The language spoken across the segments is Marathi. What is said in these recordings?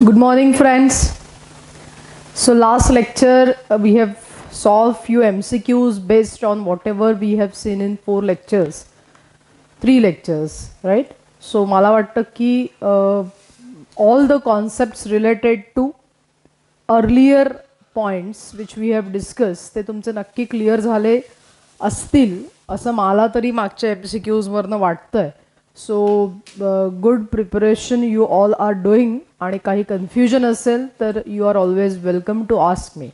Good morning, friends. So last lecture we have solved few MCQs based on whatever we have seen in 4 lectures, 3 lectures, right? So मला वाटतं की all the concepts related to earlier points which we have discussed ते तुमचे नक्की क्लिअर झाले असतील असं मला तरी मागच्या MCQs वरनं वाटतंय. So good preparation you all are doing आणि काही कन्फ्युजन असेल तर you are always welcome to ask me.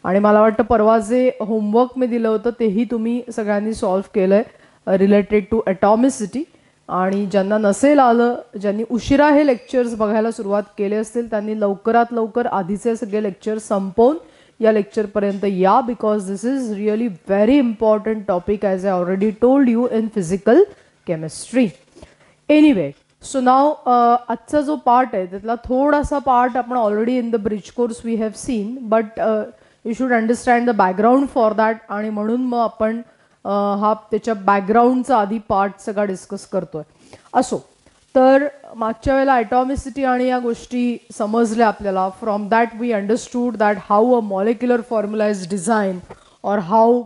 आणि मला वाटतं परवा जे होमवर्क मी दिलं होतं तेही तुम्ही सगळ्यांनी सॉल्व्ह केलं आहे रिलेटेड टू ॲटॉमिसिटी. आणि ज्यांना नसेल आलं, ज्यांनी उशिरा हे लेक्चर्स बघायला सुरुवात केले असतील त्यांनी लवकरात लवकर आधीचे सगळे लेक्चर संपवून या लेक्चरपर्यंत या, because this is really very important topic as I already told you in physical chemistry. Anyway, so now आजचा जो पार्ट आहे त्यातला थोडासा पार्ट आपण already in the bridge course we have seen, but you should understand the background for that. आणि म्हणून मग आपण हा त्याच्या बॅकग्राऊंडचा आधी पार्ट सगळा डिस्कस करतोय. असो, तर मागच्या वेळेला ॲटॉमिसिटी आणि या गोष्टी समजल्या आपल्याला. From that we understood that how a molecular formula is design और how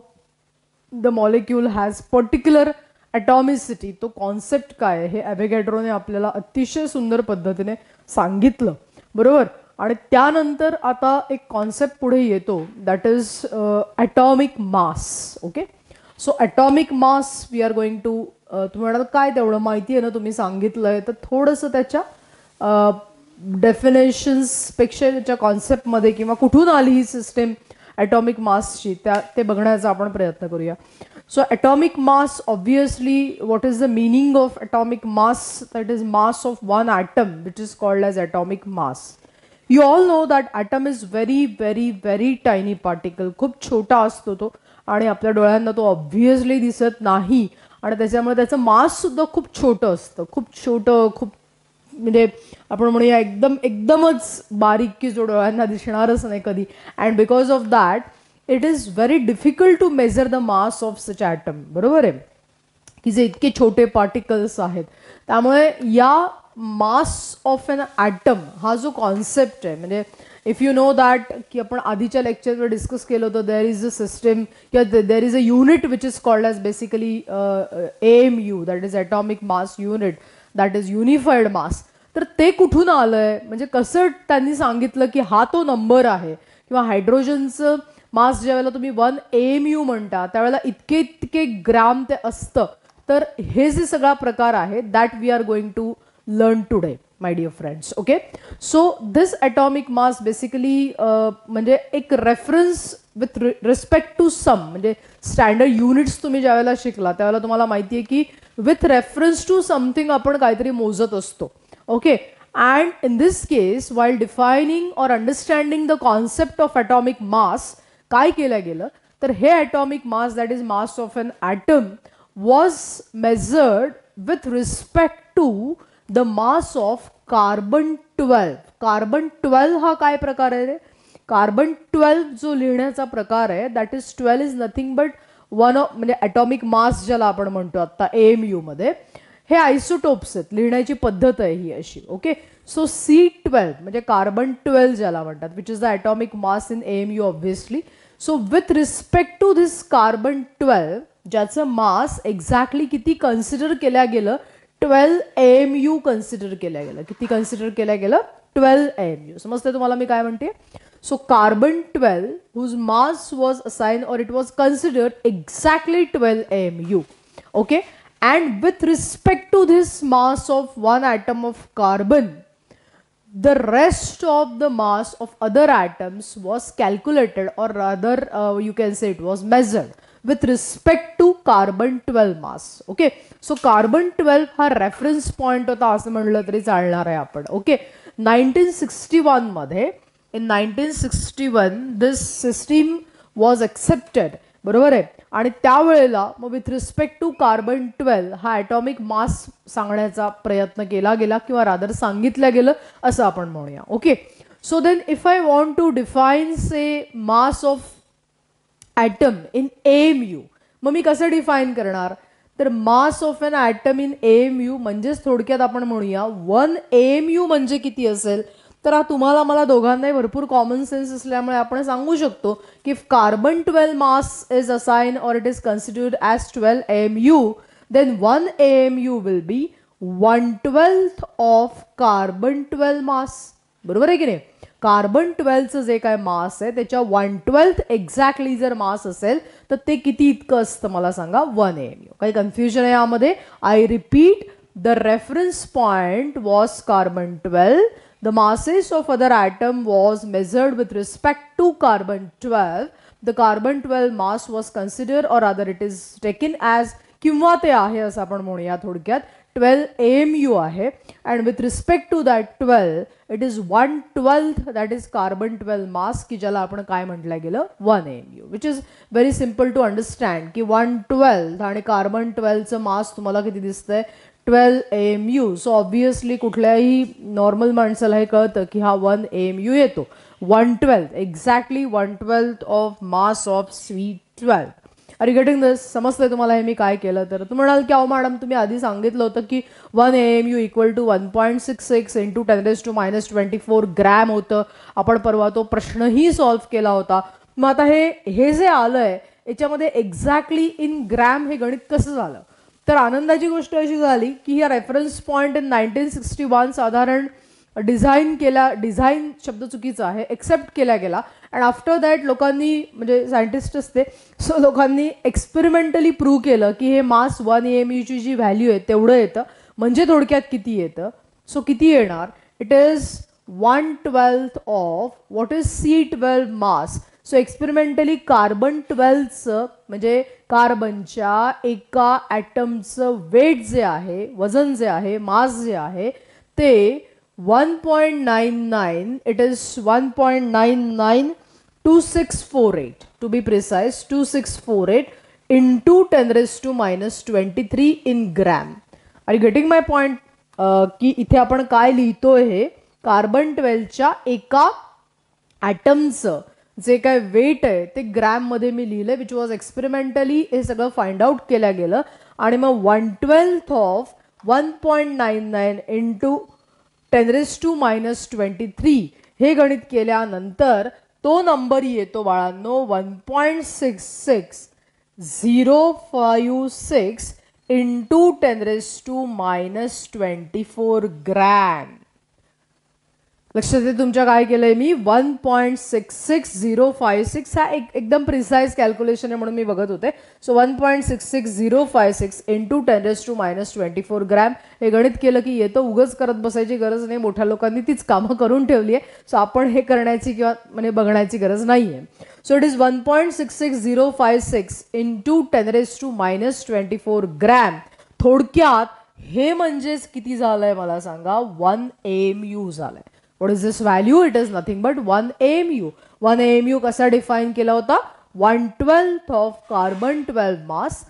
the molecule has particular atomicity. तो कॉन्सेप्ट काय हे ॲव्होगॅड्रोने आपल्याला अतिशय सुंदर पद्धतीने सांगितलं, बरोबर. आणि त्यानंतर आता एक कॉन्सेप्ट पुढे येतो, that is atomic mass. Okay, so atomic mass we are going to, तुम्ही म्हणाल काय तेवढं माहिती आहे ना, तुम्ही सांगितलं आहे, तर थोडंसं त्याच्या डेफिनेशन्सपेक्षा त्याच्या कॉन्सेप्टमध्ये किंवा कुठून आली ही सिस्टेम ॲटॉमिक मासची ते बघण्याचा आपण प्रयत्न करूया. So atomic mass, obviously, what is the meaning of atomic mass? That is mass of one atom, which is called as atomic mass. You all know that atom is very very very tiny particle. खूप छोटा असतो तो आणि आपल्या डोळ्यांना तो ऑब्व्हियसली दिसत नाही आणि त्याच्यामुळे त्याचं मास सुद्धा खूप छोटं असतं. खूप छोटं, खूप म्हणजे आपण म्हणूया एकदमच बारीक की जो डोळ्यांना दिसणारच नाही कधी. And because of that it is very difficult to measure the mass of such atom, बरोबर आहे, की जे इतके छोटे पार्टिकल्स आहेत. त्यामुळे या मास ऑफ एन ॲटम हा जो कॉन्सेप्ट आहे, म्हणजे इफ यू नो दॅट की आपण आधीच्या लेक्चरवर डिस्कस केलं होतं, देअर इज अ सिस्टम किंवा there is a unit which is called as basically AMU, that is atomic mass unit, that is unified mass. तर ते कुठून आलं आहे, म्हणजे कसं त्यांनी सांगितलं की हा तो नंबर आहे. किंवा हायड्रोजनचं मास ज्यावेळेला तुम्ही 1 AMU म्हणता त्यावेळेला इतके इतके ग्रॅम ते असतं. तर हे जे सगळा प्रकार आहे that we are going to learn today my dear friends. Okay, so this atomic mass basically म्हणजे एक reference with respect to some, म्हणजे स्टँडर्ड युनिट्स तुम्ही ज्यावेळेला शिकला त्यावेळेला तुम्हाला माहिती आहे की विथ रेफरन्स टू समथिंग आपण काहीतरी मोजत असतो. Okay, and in this case while defining or understanding the concept of atomic mass काय केलं गेलं तर हे atomic mass that is mass of an atom was measured with respect to the mass of carbon 12. Carbon 12 हा काय प्रकार आहे रे? कार्बन 12 जो लिहिण्याचा प्रकार आहे that is 12 is nothing but one of, म्हणजे ॲटॉमिक मास ज्याला आपण म्हणतो आता AMU मध्ये, हे आयसोटोप्स आहेत, लिहिण्याची पद्धत आहे ही अशी. ओके, सो C12 म्हणजे कार्बन 12 ज्याला म्हणतात, which is the atomic mass in AMU obviously. So with respect to this carbon 12 ज्याचं मास एक्झॅक्टली किती कन्सिडर केल्या गेलं, 12 AMU कन्सिडर केल्या गेलं. किती कन्सिडर केल्या गेलं? 12 AMU. समजते तुम्हाला मी काय म्हणते? So carbon 12 whose mass was assign और it was considered exactly 12 AMU. Okay, and with respect to this mass of one atom of carbon, the rest of the mass of other atoms was calculated, or rather you can say it was measured with respect to carbon 12 mass. Okay, so carbon 12 हा reference point होता असं म्हणलं तरी चालणार आहे आपण. ओके, 1961 मध्ये, in 1961 this system was accepted, बरोबर आहे. आणि त्यावेळेला मग विथ रिस्पेक्ट टू कार्बन 12 हा ॲटॉमिक मास सांगण्याचा प्रयत्न केला गेला किंवा रादर सांगितलं गेलं असं आपण म्हणूया. Okay, so then if I want to define say mass of atom in AMU, मग मी कसं डिफाईन करणार? तर mass of an atom in AMU म्हणजेच थोडक्यात आपण म्हणूया 1 AMU म्हणजे किती असेल तर तुम्हाला मला दोघांनाही भरपूर कॉमन सेन्स असल्यामुळे आपण सांगू शकतो की if carbon 12 mass is assign और it is considered as 12 AMU, then 1 AMU will be 1/12 of carbon 12 mass. बरोबर आहे की नाही. कार्बन 12चं जे काय मास आहे त्याच्या 1/12 एक्झॅक्टली जर मास असेल तर ते किती इतकं असतं मला सांगा. 1 AMU. काही कन्फ्युजन आहे यामध्ये. I repeat, the reference point was carbon 12. The masses of other atom was measured with respect to carbon 12. The carbon 12 mass was considered, or rather it is taken as किंवा ते आहे असं आपण म्हणूया थोडक्यात 12 AMU आहे. and with respect to that 12 it is 1/12 that is carbon 12 mass की ज्याला आपण काय म्हटलं गेलं 1 AMU, which is very simple to understand की 1/12 आणि कार्बन 12चं मास तुम्हाला किती दिसतंय 12 AMU. सो ऑब्विसली कुठल्याही नॉर्मल माणसाला हे कळतं की हा 1 AMU येतो. 1/12 exactly 1/12 of mass of C12. Are you getting this? समजतंय तुम्हाला हे मी काय केलं तर? तुम्ही म्हणाल की अहो मॅडम तुम्ही आधी सांगितलं होतं की 1 AMU equal to 1.66 into 10⁻⁻24 gram होतं. आपण परवा तो प्रश्नही सॉल्व्ह केला होता. मग आता हे जे आलंय याच्यामध्ये एक्झॅक्टली इन ग्रॅम हे गणित कसं झालं? तर आनंदाची गोष्ट अशी झाली की या रेफरन्स पॉईंट इन 1961 साधारण डिझाईन शब्द चुकीचा आहे, एक्सेप्ट केला गेला. अँड आफ्टर दॅट लोकांनी म्हणजे सायंटिस्ट असते सो लोकांनी एक्सपेरिमेंटली प्रूव्ह केलं की हे मास 1 AMUची जी व्हॅल्यू आहे तेवढं येतं. म्हणजे थोडक्यात किती येतं? सो किती येणार? It is 1/12 of what is C12 mass. So experimentally carbon 12चं म्हणजे कार्बनच्या एका ॲटमचं वेट जे आहे, वजन जे आहे, मास जे आहे ते 1.99, it is 1.992648 to be precise, 2648 into 10⁻⁻23 in gram. Are you getting my point? की इथे आपण काय लिहितोय हे कार्बन 12च्या एका ॲटमचं जे काय वेट आहे ते ग्रॅममध्ये मी लिहिलंय, विच वॉज एक्सपेरिमेंटली हे सगळं फाइंड आउट केलं गेलं. आणि मग 1/12 ऑफ 1.99 इंटू 10⁻⁻23 हे गणित केल्यानंतर तो नंबर येतो बाळांनो 1.66056 इंटू 10⁻⁻24 ग्रॅम. लक्षात येते तुमच्या काय केलंय मी? 1.66056 हा एकदम प्रिसाइज कॅल्क्युलेशन आहे म्हणून मी बघत होते. सो 1.66056 इंटू 10⁻⁻24 ग्रॅम हे गणित केलं की येतं. उगच करत बसायची गरज नाही, मोठ्या लोकांनी तीच कामं करून ठेवली आहे. सो आपण हे करण्याची किंवा म्हणजे बघण्याची गरज नाही आहे. So it is 1.66056 into 10⁻⁻24 gram. थोडक्यात हे म्हणजेच किती झालंय मला सांगा? 1 AMU झालंय. What is this value? It is nothing but 1 AMU. 1 AMU कसा डिफाइन केला होता? 1/12 of carbon 12 mass.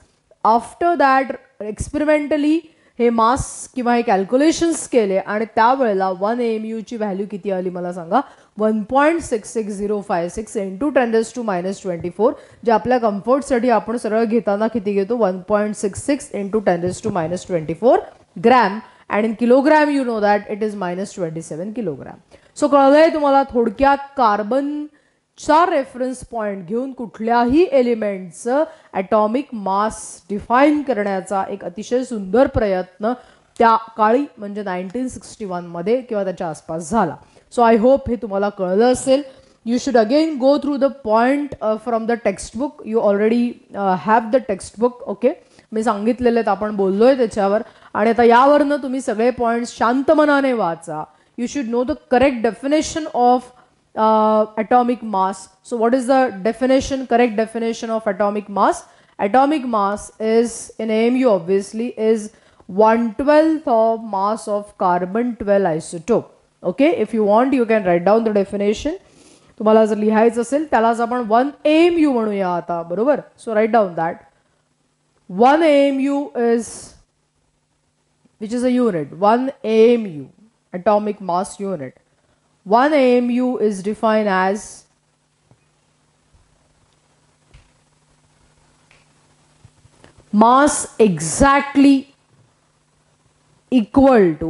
After that experimentally हे मास किंवा हे कॅल्क्युलेशन्स केले आणि त्यावेळेला 1 AMUची व्हॅल्यू किती आली मला सांगा? 1.66056 इंटू 10⁻⁻24 जे आपल्या कम्फर्टसाठी आपण सरळ घेताना किती घेतो? 1.66 into 10⁻⁻24 gram. and in kilogram you know that it is -27 kilogram. So कळलंय तुम्हाला थोडक्यात कार्बनचा रेफरन्स पॉइंट घेऊन कुठल्याही एलिमेंटचं ॲटॉमिक मास डिफाईन करण्याचा एक अतिशय सुंदर प्रयत्न त्या काळी म्हणजे 1961 मध्ये किंवा त्याच्या आसपास झाला. सो आय होप हे तुम्हाला कळलं असेल. You should again go through the point from the textbook. You already have the textbook. Okay. मी सांगितलेले आपण बोललोय त्याच्यावर आणि आता यावरनं तुम्ही सगळे पॉइंट्स शांत मनाने वाचा. You should know the correct definition of atomic mass. So what is the definition, correct definition of atomic mass? Atomic mass is in AMU obviously is 1/12 of mass of carbon 12 isotope. Okay, if you want you can write down the definition. तुम्हाला जर लिहायचं असेल त्यालाच आपण 1 AMU म्हणूया आता, बरोबर? So write down that 1 AMU is, which is a unit, 1 AMU, atomic mass unit. 1 AMU is defined as mass exactly equal to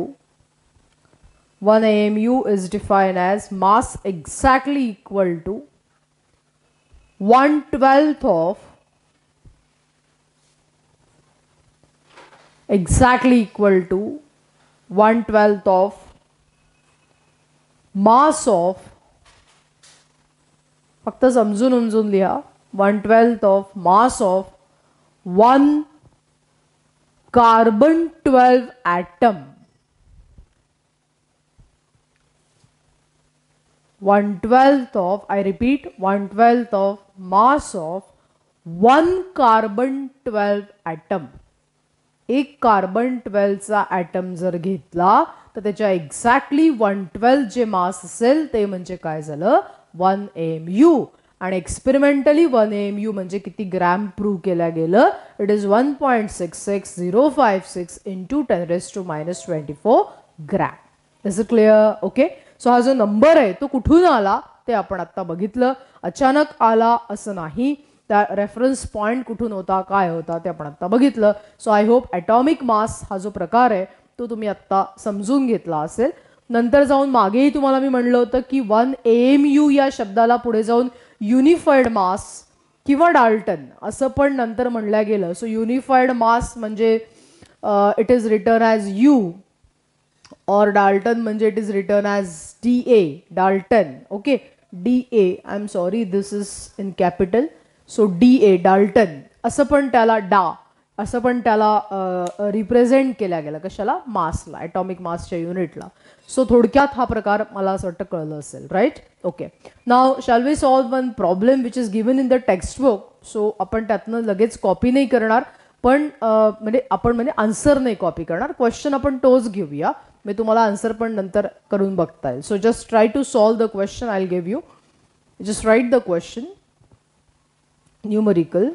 1 AMU is defined as mass exactly equal to 1/12 of exactly equal to 1/12 of mass of, फक्त समजून उमजून लिहा, 1/12 of mass of 1 carbon 12 atom. 1/12 of, I repeat, 1/12 of mass of 1 carbon 12 atom. एक कार्बन 12 चा ॲटम जर घेतला तर त्याच्या एक्झॅक्टली 1/12 जे मास असेल ते म्हणजे काय झालं, 1 AMU. आणि एक्सपेरिमेंटली 1 AMU म्हणजे किती ग्रॅम प्रूव्ह केल्या गेलं, it is 1.66056 into 10⁻⁻24 gram. Is it clear? Okay. So हा जो नंबर आहे तो कुठून आला ते आपण आता बघितलं. अचानक आला असं नाही, त्या रेफरन्स पॉईंट कुठून होता, काय होता ते आपण आता बघितलं. So I hope atomic mass हा जो प्रकार आहे तो तुम्ही आत्ता समजून घेतला असेल. नंतर जाऊन मागेही तुम्हाला मी म्हणलं होतं की 1 AMU या शब्दाला पुढे जाऊन युनिफाईड मास किंवा डाल्टन असं पण नंतर म्हणलं गेलं. सो युनिफाईड मास म्हणजे it is return as you, और डाल्टन म्हणजे it is return as DA, Dalton. Okay, DA, I am sorry this is in capital. So DA, Dalton असं पण त्याला, असं पण त्याला रिप्रेझेंट केल्या गेलं. कशाला? मासला, ॲटॉमिक मासच्या युनिटला. सो थोडक्यात हा प्रकार मला असं वाटतं कळलं असेल, right? Okay. Now shall we solve one problem which is given in the text book. सो आपण त्यातनं लगेच कॉपी नाही करणार, पण म्हणजे आन्सर नाही कॉपी करणार, क्वेश्चन आपण तोच घेऊया. मी तुम्हाला आन्सर पण नंतर करून बघता येईल. So just try to solve the question. I will give you, just write the question numerical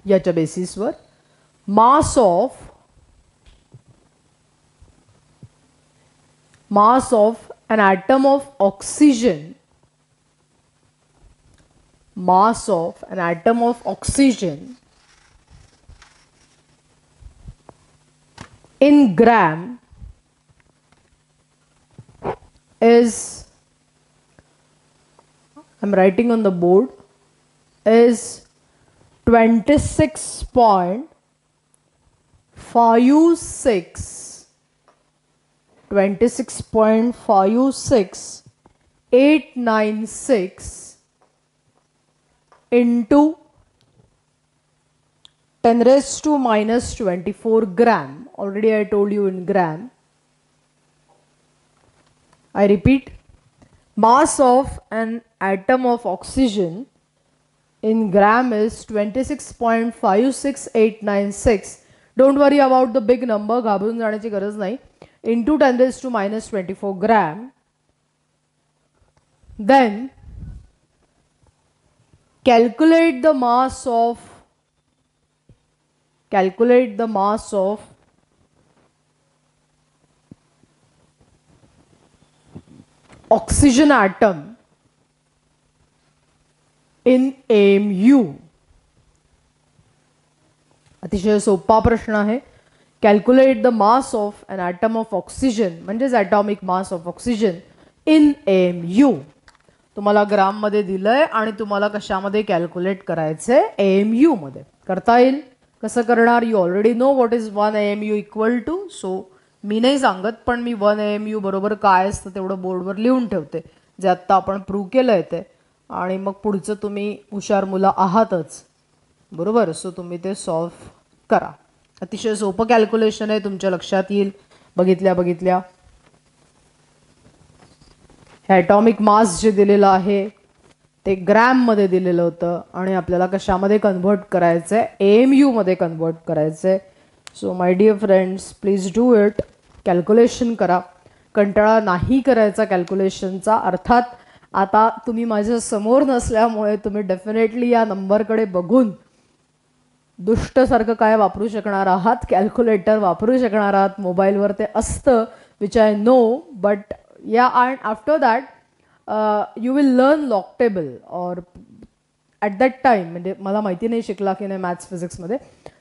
याच्या बेसिसवर. mass of an atom of oxygen, mass of an atom of oxygen in gram is, I'm writing on the board, is 26.56896 into 10⁻⁻24 gram. Already I told you in gram. I repeat, mass of an atom of oxygen in gram is 26.56896. Don't worry about the big number, घाबरून जाण्याची गरज नाही. Into 10⁻⁻24 gram. Then calculate the mass of oxygen atom in AMU. अतिशय सोपा प्रश्न आहे. Calculate the mass of an atom of oxygen म्हणजेच atomic mass of oxygen in AMU. तुम्हाला ग्राममध्ये दिलंय आणि तुम्हाला कशामध्ये कॅल्क्युलेट करायचंय, AMU मध्ये. करता येईल. कसं करणार? You already know what is 1 AMU equal to. So मी नाही सांगत, पण मी 1 AMU बरोबर काय असतं तेवढं बोर्डवर लिहून ठेवते, जे आत्ता आपण प्रूव्ह केलंय ते. आणि मग पुढचं तुम्ही हुशार मुलं आहातच, बरोबर? सो तुम्ही ते सॉल्व्ह करा. अतिशय सोपं कॅल्क्युलेशन आहे, तुमच्या लक्षात येईल बघितल्या बघितल्या. हे ॲटॉमिक मास जे दिलेलं आहे ते ग्रॅममध्ये दिलेलं होतं आणि आपल्याला कशामध्ये कन्व्हर्ट करायचं आहे, AMU मध्ये कन्व्हर्ट करायचं आहे. So my dear friends, please do it. Calculation करा, कंटाळा नाही करायचा कॅल्क्युलेशनचा. अर्थात आता तुम्ही माझ्या समोर नसल्यामुळे तुम्ही डेफिनेटली या नंबरकडे बघून दुष्टसारखं काय वापरू शकणार आहात, कॅल्क्युलेटर वापरू शकणार आहात. मोबाईलवर ते असतं, विच आय नो, बट या and after that you will learn log table. और ॲट दॅट टाईम, म्हणजे मला माहिती नाही शिकला की नाही मॅथ्स फिजिक्समध्ये,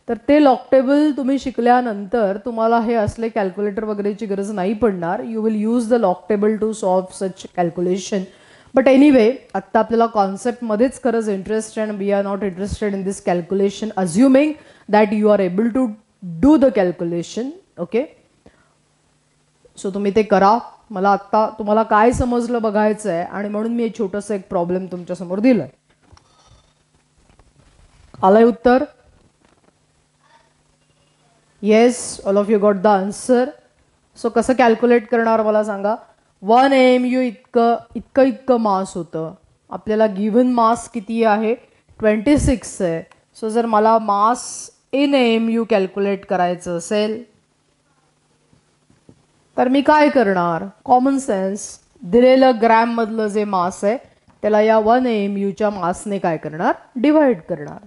तर ते लॉग टेबल तुम्ही शिकल्यानंतर तुम्हाला हे असले कॅल्क्युलेटर वगैरेची गरज नाही पडणार. You will use the log table to solve such calculation. But anyway आत्ता आपल्याला कॉन्सेप्टमध्येच खरंच interest and we are not interested in this calculation assuming that you are able to do the calculation. Okay, so तुम्ही ते करा. मला आत्ता तुम्हाला काय समजलं बघायचं आहे आणि म्हणून मी छोटंसं एक प्रॉब्लेम तुमच्यासमोर दिलं आहे. आलंय उत्तर? Yes, all of you got the answer. So कसं कॅल्क्युलेट करणार मला सांगा. 1 AMU इतकं मास होतं. आपल्याला गिव्हन मास किती आहे? 26 आहे. सो जर मला मास इन AMU कॅल्क्युलेट करायचं असेल तर मी काय करणार? कॉमन सेन्स, दिलेलं ग्रॅम मधलं जे मास आहे त्याला या 1 AMUच्या मासने काय करणार? डिवाइड करणार.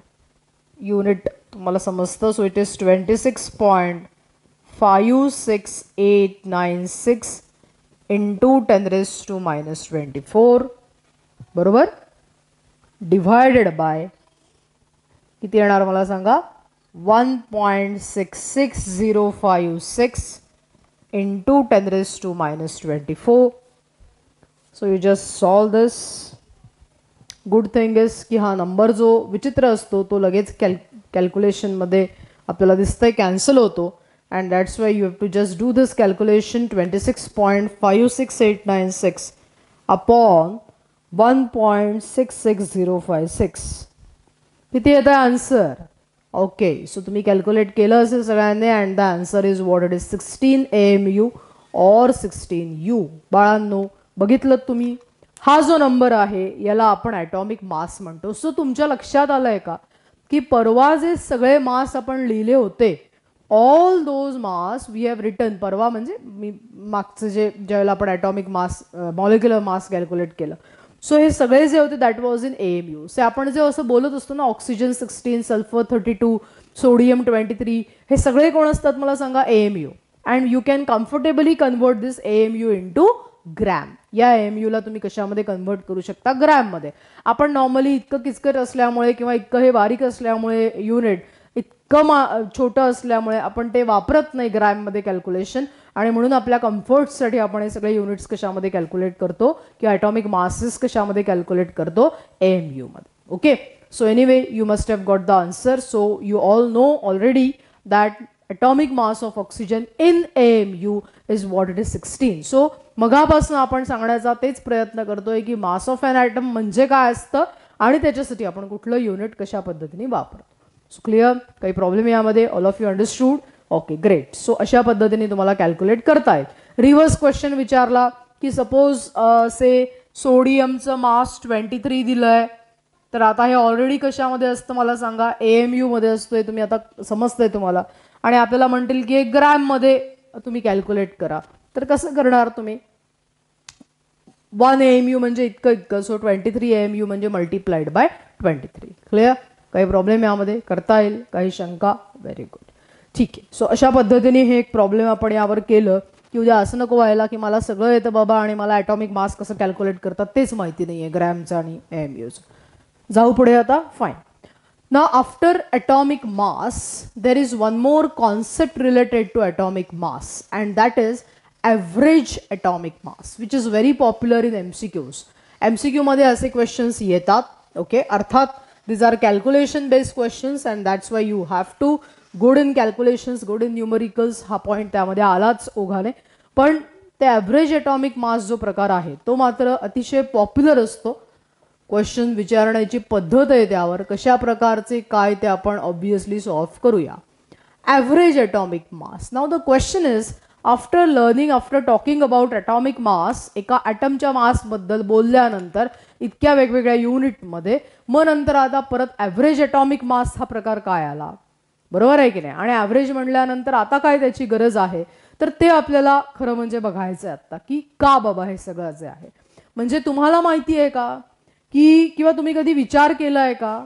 युनिट तुम्हाला समजतं. सो इट इज 26.56896 इंटू 10⁻⁻²4 बरोबर, डिवायडेड बाय किती येणार मला सांगा? 1.66056 into 10⁻⁻²4. So you just solve this. Good thing is की हा नंबर जो विचित्र असतो तो लगेच कॅल्क्युलेशनमध्ये आपल्याला दिसतंय कॅन्सल होतो. And that's why you have to just do this calculation. 26.56896 upon 1.66056 किती येत आहे आन्सर? ओके, सो तुम्ही कॅल्क्युलेट केलं असेल सगळ्यांनी and the answer is what it is 16 AMU और 16U. बाळांनो बघितलं तुम्ही, हा जो नंबर आहे याला आपण ॲटॉमिक मास म्हणतो. सो तुमच्या लक्षात आलंय का की परवा जे सगळे मास आपण लिहिले होते, all those mass we have written. परवा म्हणजे मी मागचं ज्यावेळेला आपण atomic mass molecular mass calculate केलं. सो हे सगळे जे होते that was in AMU. Say आपण जे असं बोलत असतो ना, ऑक्सिजन 16, सल्फर 32, सोडियम 23, हे सगळे कोण असतात मला सांगा? AMU. And you can comfortably convert this AMU into gram. या AMUला तुम्ही कशामध्ये कन्वर्ट करू शकता? ग्रॅममध्ये. आपण नॉर्मली इतकं किचकट असल्यामुळे किंवा इतकं हे बारीक असल्यामुळे युनिट इतकं छोटं असल्यामुळे आपण ते वापरत नाही ग्रॅममध्ये कॅल्क्युलेशन. आणि म्हणून आपल्या कम्फर्टसाठी आपण हे सगळे युनिट्स कशामध्ये कॅल्क्युलेट करतो किंवा ॲटॉमिक मासेस कशामध्ये कॅल्क्युलेट करतो? AMU मध्ये. Okay, so anyway you must have got the answer. So you all know already that atomic mass of oxygen in AMU is what it is 16. So मगापासून आपण सांगण्याचा तेच प्रयत्न करतोय की मास ऑफ एन ॲटम म्हणजे काय असतं आणि त्याच्यासाठी आपण कुठलं युनिट कशा पद्धतीने वापरतो. So clear? काही प्रॉब्लेम यामध्ये? All of you understood? Okay, great. So अशा पद्धतीने तुम्हाला कॅल्क्युलेट करतायत. रिव्हर्स क्वेश्चन विचारला की सपोज से सोडियमचं मास 23 दिलंय, तर आता हे ऑलरेडी कशामध्ये असतं मला सांगा? AMU मध्ये असतोय. तुम्ही आता समजतंय तुम्हाला. आणि आपल्याला म्हणतील की 1 ग्रॅममध्ये तुम्ही कॅल्क्युलेट करा. तर कसं करणार तुम्ही? 1 AMU म्हणजे इतकं. सो 23 AMU म्हणजे मल्टिप्लाइड बाय 23. क्लिअर? काही प्रॉब्लेम यामध्ये? करता येईल? काही शंका? व्हेरी गुड, ठीक आहे. सो अशा पद्धतीने हे एक प्रॉब्लेम आपण यावर केलं की उद्या असं नको व्हायला की मला सगळं येतं बाबा आणि मला ॲटॉमिक मास कसं कॅल्क्युलेट करतात तेच माहिती नाही आहे ग्रॅमचं आणि AMUचं. जाऊ पुढे आता. Fine. Now after atomic mass there is one more concept related to atomic mass and that is average atomic mass which is very popular in MCQs. MCQ मध्ये असे क्वेश्चन्स येतात. ओके, अर्थात these are calculation based questions and that's why you have to good in calculations, good in numericals. हा पॉइंट त्यामध्ये आलाच ओघाने. पण ते ॲव्हरेज ॲटॉमिक मास जो प्रकार आहे तो मात्र अतिशय पॉप्युलर असतो. क्वेश्चन विचारण्याची पद्धत आहे त्यावर कशा प्रकारचे काय ते आपण ऑब्विसली सॉल्व्ह करूया. Average atomic mass. Now the question is after talking about atomic mass, एका ॲटमच्या मासबद्दल बोलल्यानंतर इतक्या वेगवेगळ्या युनिटमध्ये, मग नंतर आता परत ॲव्हरेज ॲटॉमिक मास हा प्रकार काय आला? बरोबर आहे की नाही? आणि ॲव्हरेज म्हणल्यानंतर आता काय त्याची गरज आहे तर ते आपल्याला खरं म्हणजे बघायचं आहे आता की का बाबा हे सगळं जे आहे. म्हणजे तुम्हाला माहिती आहे का की किंवा तुम्ही कधी विचार केला आहे का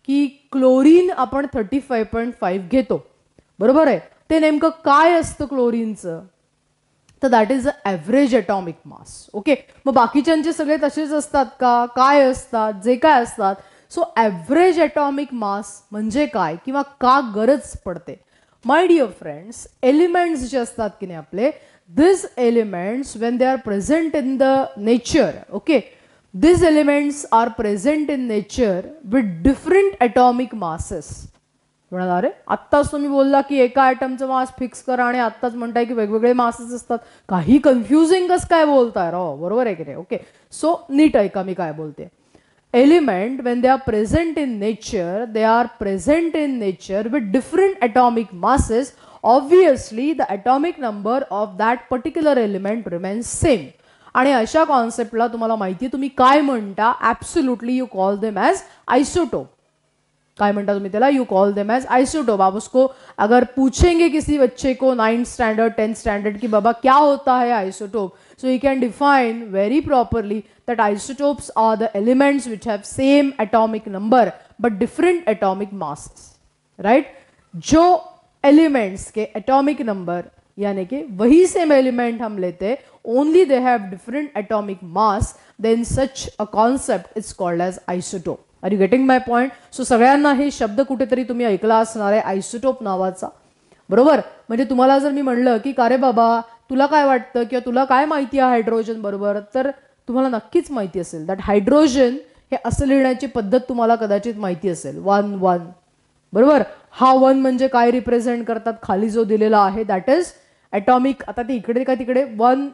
की क्लोरीन आपण 35.5 घेतो, बरोबर आहे? ते नेमकं काय असतं क्लोरीनचं? तर that is a average atomic mass. Okay, मग बाकीच्यांचे सगळे तसेच असतात का? काय असतात? जे काय असतात. सो ॲव्हरेज ॲटॉमिक मास म्हणजे काय किंवा का गरज पडते. माय डिअर फ्रेंड्स, एलिमेंट्स जे असतात की नाही आपले, this elements when they are present in the nature, okay, this elements are present in nature with different atomic masses. म्हणाला अरे आत्ताच तुम्ही बोलला की एका ॲटमचं मास फिक्स करा आणि आत्ताच म्हणताय की वेगवेगळे मासेस असतात, काही कन्फ्युजिंग कसं काय बोलताय राव, बरोबर आहे की नाही. ओके, सो नीट ऐका मी काय बोलते. Element when they are present in nature, they are present in nature with different atomic masses. Obviously the atomic number of that particular element remains same. आणि अशा कॉन्सेप्टला तुम्हाला माहिती आहे तुम्ही काय म्हणता, absolutely you call them as isotope. काय म्हणता तुम्ही त्याला, you call them as isotope. आप उसको अगर पूछेंगे किसी बच्चे को 9th स्टैंडर्ड 10th स्टैंडर्ड कि बाबा क्या होता है isotope, so he can define very properly that isotopes are the elements which have same atomic number but different atomic masses, right. जो elements के atomic number यानी कि वही same element हम लेते, only they have different atomic mass, then such a concept is called as isotope. Are you getting my point. So सगळ्यांना हे शब्द कुठेतरी तुम्ही ऐकला असणार आहे आइसोटोप नावाचा, बरोबर. म्हणजे तुम्हाला जर मी म्हणलं की का रे बाबा तुला काय वाटतं किंवा तुला काय माहिती आहे हायड्रोजन बरोबर, तर तुम्हाला नक्कीच माहिती असेल दॅट हायड्रोजन हे असं लिहिण्याची पद्धत तुम्हाला कदाचित माहिती असेल, 1 1, बरोबर. हा 1 म्हणजे काय रिप्रेझेंट करतात, खाली जो दिलेला आहे दॅट इज ॲटॉमिक, आता ते इकडे का तिकडे 1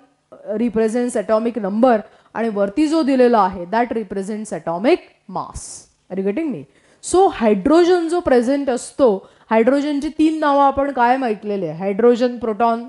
रिप्रेझेंट्स ॲटॉमिक नंबर आणि वरती जो दिलेला आहे that represents atomic mass. Are you getting me. So hydrogen जो प्रेझेंट असतो, हायड्रोजनची 3 नावं आपण कायम ऐकलेले आहे, hydrogen proton,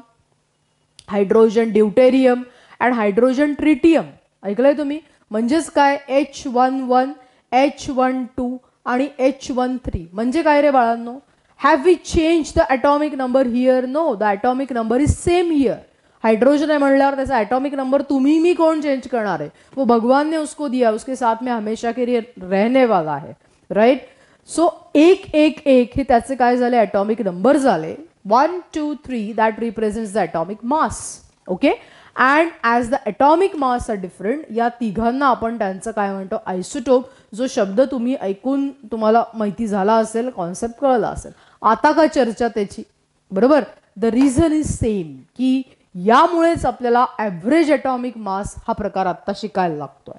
hydrogen deuterium and hydrogen tritium. ऐकलंय तुम्ही. म्हणजेच काय, H11, H12 आणि H13 म्हणजे काय रे बाळांनो. Have we change the atomic number here, no, the atomic number is same here. Hydrogen है म्हणल्यावर त्याचा एटॉमिक नंबर तुम्ही मी कौन चेंज करणार आहे, वो भगवान ने उसको दिया, उसके साथ में हमेशा के लिए रहने वाला है, राइट. सो 1 1 1 हे त्याचे काय झाले, एटॉमिक नंबर झाले. 1 2 3 that represents the atomic mass, okay. And as the atomic mass are different, या तिघांना आपण त्यांचं काय म्हणतो, आइसोटोप. जो शब्द तुम्ही ऐकून तुम्हाला माहिती झाला असेल, कॉन्सेप्ट कळला असेल. आता का चर्चा त्याची, बरोबर. द रिझन इज सेम की यामुळेच आपल्याला ॲव्हरेज ॲटॉमिक मास हा प्रकार आत्ता शिकायला लागतोय.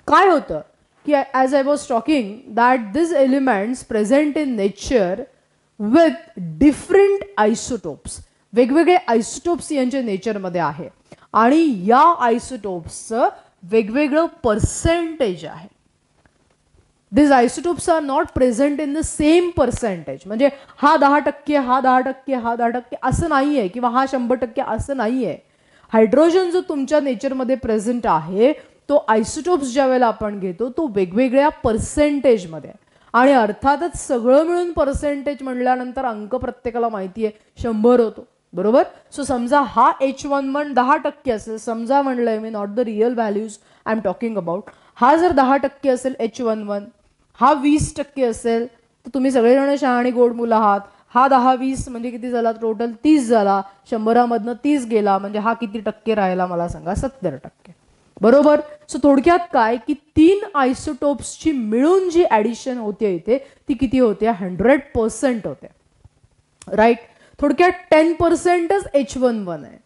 काय होतं की as I was talking that this elements present in nature with different isotopes, वेगवेगळे आयसोटोप्स यांच्या नेचरमध्ये आहे आणि या आयसोटोप्सचं वेगवेगळं पर्सेंटेज आहे. These isotopes are not present in the same percentage. म्हणजे हा 10%, हा 10%, हा 10% असं नाही आहे किंवा हा 100% असं नाही आहे. हायड्रोजन जो तुमच्या नेचरमध्ये प्रेझेंट आहे तो आयसोटोप्स ज्या वेळेला आपण घेतो तो वेगवेगळ्या पर्सेंटेजमध्ये, आणि अर्थातच सगळं मिळून पर्सेंटेज म्हणल्यानंतर अंक प्रत्येकाला माहिती आहे 100 होतो, बरोबर. सो समजा हा H11 10% असेल, समजा म्हणलंय मी, not the real values I am talking about. हा जर 10% असेल H11, हा 20% असेल तर तुम्ही सगळेजण शहाणी गोड मुलं आहात. हा 10 20 म्हणजे किती झाला, टोटल 30 झाला. 100मधनं 30 गेला म्हणजे हा किती टक्के राहिला मला सांगा, 70%, बरोबर. सो थोडक्यात काय की 3 आयसोटोप्सची मिळून जी ॲडिशन होते इथे ती किती होते, 100% होते, राईट. थोडक्यात 10%च H11 आहे,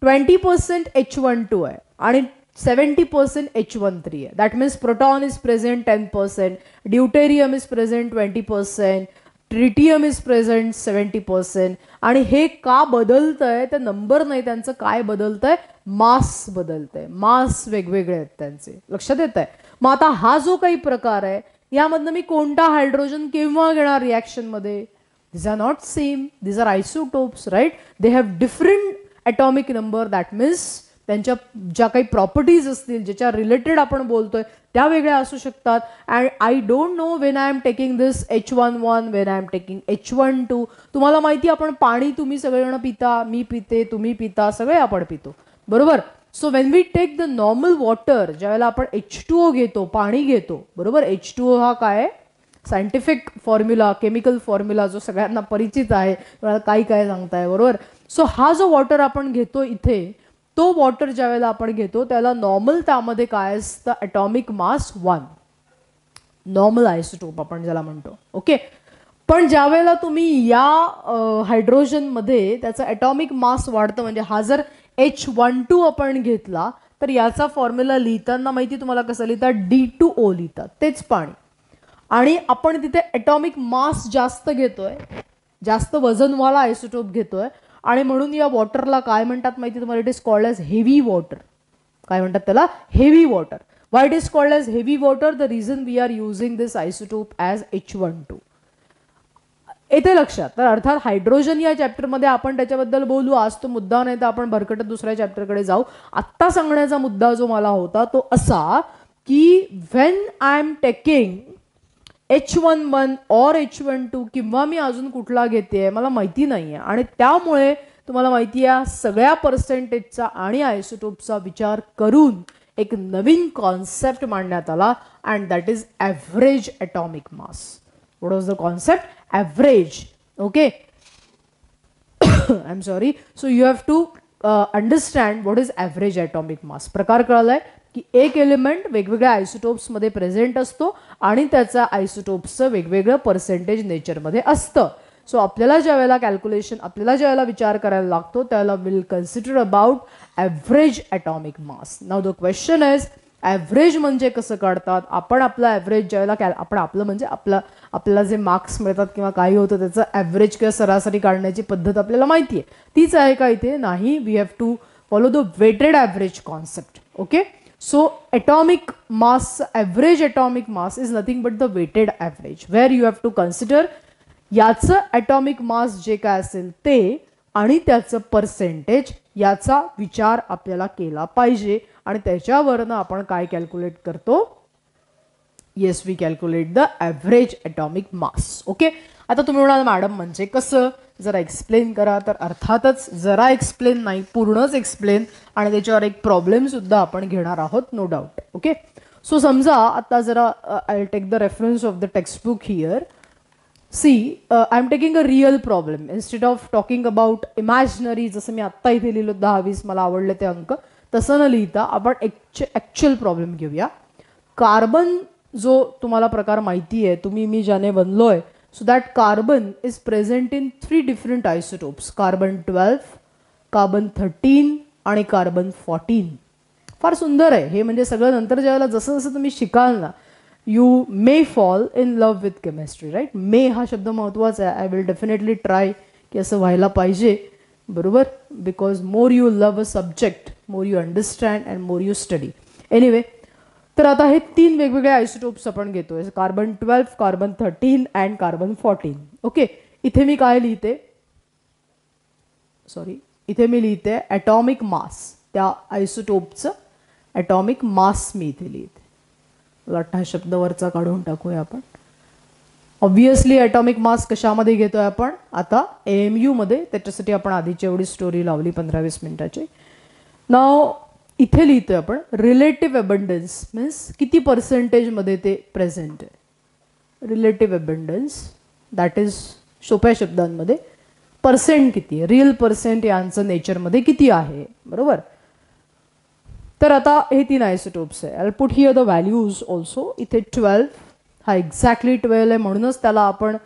20% H12 आहे आणि 70% H13 है. That means proton is present 10%, deuterium is present 20%, tritium is present 70%. आणि हे का बदलतंय, ते नंबर नाही त्यांचं, काय बदलतंय, मास बदलतंय. मास वेगवेगळे आहेत त्यांचे, लक्षात येत आहे. मग आता हा जो काही प्रकार आहे यामधनं मी कोणता हायड्रोजन केव्हा घेणार रिॲक्शन मध्ये, these are not same, these are isotopes, right. They have different atomic number, that means त्यांच्या ज्या काही प्रॉपर्टीज असतील ज्याच्या रिलेटेड आपण बोलतोय त्या वेगळ्या असू शकतात. And I don't know when I am taking this H11, when I am taking H12. तुम्हाला माहिती आपण पाणी तुम्ही सगळेजण पिता, मी पिते, तुम्ही पिता, सगळे आपण पितो, बरोबर. So when we take the normal water, ज्यावेळेला आपण H2O घेतो, पाणी घेतो, बरोबर. H2O हा काय सायंटिफिक फॉर्म्युला, केमिकल फॉर्म्युला जो सगळ्यांना परिचित आहे, काय काय सांगताय, बरोबर. सो हा जो वॉटर आपण घेतो इथे, तो वॉटर ज्या वेळेला आपण घेतो त्याला नॉर्मल त्यामध्ये काय असतं, ॲटॉमिक मास 1. नॉर्मल आयसोटोप आपण ज्याला म्हणतो. ओके, पण ज्या वेळेला तुम्ही या हायड्रोजनमध्ये त्याचं ॲटॉमिक मास वाढतं, म्हणजे हा जर H12 आपण घेतला तर याचा फॉर्म्युला लिहिताना माहिती तुम्हाला कसं लिहितात, D2O लिहितात, तेच पाणी. आणि आपण तिथे ॲटॉमिक मास जास्त घेतोय, जास्त वजनवाला आयसोटोप घेतोय, आणि म्हणून या वॉटरला काय म्हणतात माहिती तुम्हाला, it is called as heavy water. काय म्हणतात त्याला, heavy water. Why it is called as heavy water, the reason we are using this isotope as H12. येते लक्षात. तर अर्थात हायड्रोजन या चॅप्टरमध्ये आपण त्याच्याबद्दल बोलू, आज तो मुद्दा नाही, तर आपण भरकटत दुसऱ्या चॅप्टरकडे जाऊ. आत्ता सांगण्याचा मुद्दा जो मला होता तो असा की when I am taking H11 और H12 किंवा मी अजून कुठला घेते मला माहिती नाहीये, आणि त्यामुळे तुम्हाला माहिती आहे सगळ्या पर्सेंटेजचा आणि आयसोटोपचा विचार करून एक नवीन कॉन्सेप्ट मांडण्यात आला, and that is average atomic mass. What was the concept, average. Okay, I am sorry. So you have to understand what is average atomic mass. प्रकार कळलाय की एक एलिमेंट वेगवेगळ्या आयसोटोप्समध्ये प्रेझेंट असतो आणि त्याचा आयसोटोप्सचं वेगवेगळं पर्सेंटेज नेचरमध्ये असतं. सो आपल्याला ज्या वेळेला कॅल्क्युलेशन, आपल्याला ज्या वेळेला विचार करायला लागतो त्याला will consider about average atomic mass. Now the question is, average म्हणजे कसं काढतात आपण. आपला ॲव्हरेज ज्या वेळेला आपण आपलं म्हणजे आपल्याला जे मार्क्स मिळतात किंवा काही होतं त्याचं ॲव्हरेज किंवा सरासरी काढण्याची पद्धत आपल्याला माहिती आहे, तीच आहे का इथे, नाही. We have to follow the weighted average concept. Okay, so atomic mass, average atomic mass is nothing but the weighted average, where you have to consider याचं atomic mass जे काय असेल ते आणि त्याचं पर्सेंटेज याचा विचार आपल्याला केला पाहिजे, आणि त्याच्यावरनं आपण काय कॅल्क्युलेट करतो, yes we calculate the average atomic mass. Okay, आता तुम्ही म्हणाल मॅडम म्हणजे कसं, जरा एक्सप्लेन करा. तर अर्थातच जरा एक्सप्लेन नाही, पूर्णच एक्सप्लेन, आणि त्याच्यावर एक प्रॉब्लेम सुद्धा आपण घेणार आहोत, नो डाऊट. ओके, सो समजा आता जरा I take the reference of the textbook here. See, I am taking a real problem instead of talking about imaginary. जसं मी आत्ता इथे लिहिलो 10-20 मला आवडले ते अंक, तसं न लिहिता आपण ॲक्च्युअल प्रॉब्लेम घेऊया. कार्बन जो तुम्हाला प्रकार माहिती आहे, तुम्ही मी ज्याने बनलोय, so that carbon is present in 3 different isotopes, carbon 12, carbon 13 आणि carbon 14. फार सुंदर आहे हे. म्हणजे सगळं नंतर ज्यावेळेला जसं जसं तुम्ही शिकाल ना, you may fall in love with chemistry, right. May हा शब्द महत्त्वाचा आहे. आय विल डेफिनेटली ट्राय की असं व्हायला पाहिजे, बरोबर. Because more you love a subject, more you understand and more you study. Anyway, तर आता हे 3 वेगवेगळे आयसोटोप्स आपण घेतोय, carbon 12, carbon 13 and carbon 14. Okay, इथे मी काय लिहिते, सॉरी, इथे मी लिहिते ॲटॉमिक मास, त्या आयसोटोपचं ॲटॉमिक मास मी इथे लिहिते. हा शब्द वरचा काढून टाकूया आपण. ऑब्विसली ॲटॉमिक मास कशामध्ये घेतोय आपण आता, AMU मध्ये. त्याच्यासाठी आपण आधीची एवढी स्टोरी लावली 15-20 मिनिटाची. नाव इथे लिहितोय आपण रिलेटिव्ह अबंडन्स, मीन्स किती पर्सेंटेजमध्ये ते प्रेझेंट आहे. रिलेटिव्ह अबंडन्स दॅट इज सोप्या शब्दांमध्ये पर्सेंट किती आहे, रिअल पर्सेंट यांचं नेचरमध्ये किती आहे, बरोबर. तर आता हे 3 आयसोटोप्स आहे. I put here the values also. इथे 12 हा एक्झॅक्टली 12 आहे, म्हणूनच त्याला आपण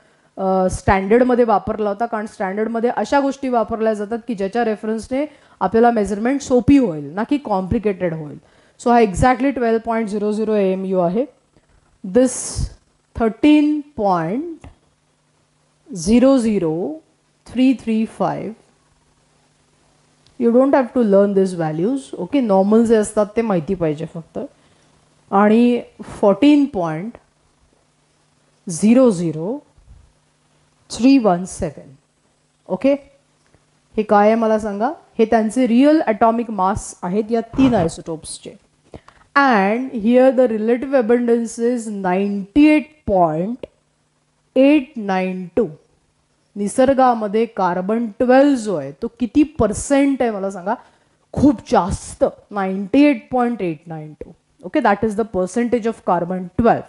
स्टँडर्डमध्ये वापरला होता, कारण स्टँडर्डमध्ये अशा गोष्टी वापरल्या जातात की ज्याच्या रेफरन्सने आपल्याला मेजरमेंट सोपी होईल ना की कॉम्प्लिकेटेड होईल. सो हा एक्झॅक्टली 12.00 AMU आहे. This 13.00335. You don't have to learn this values. Okay, normal जे असतात ते माहिती पाहिजे फक्त. आणि 14.00317. ओके, हे काय आहे मला सांगा. हे त्यांचे रिअल ॲटॉमिक मास आहेत या 3 आयसोटोप्सचे. And here the relative abundance is 98.892. निसर्गामध्ये कार्बन 12 जो आहे तो किती पर्सेंट आहे मला सांगा, खूप जास्त, 98.892. Okay, that is the percentage of carbon 12.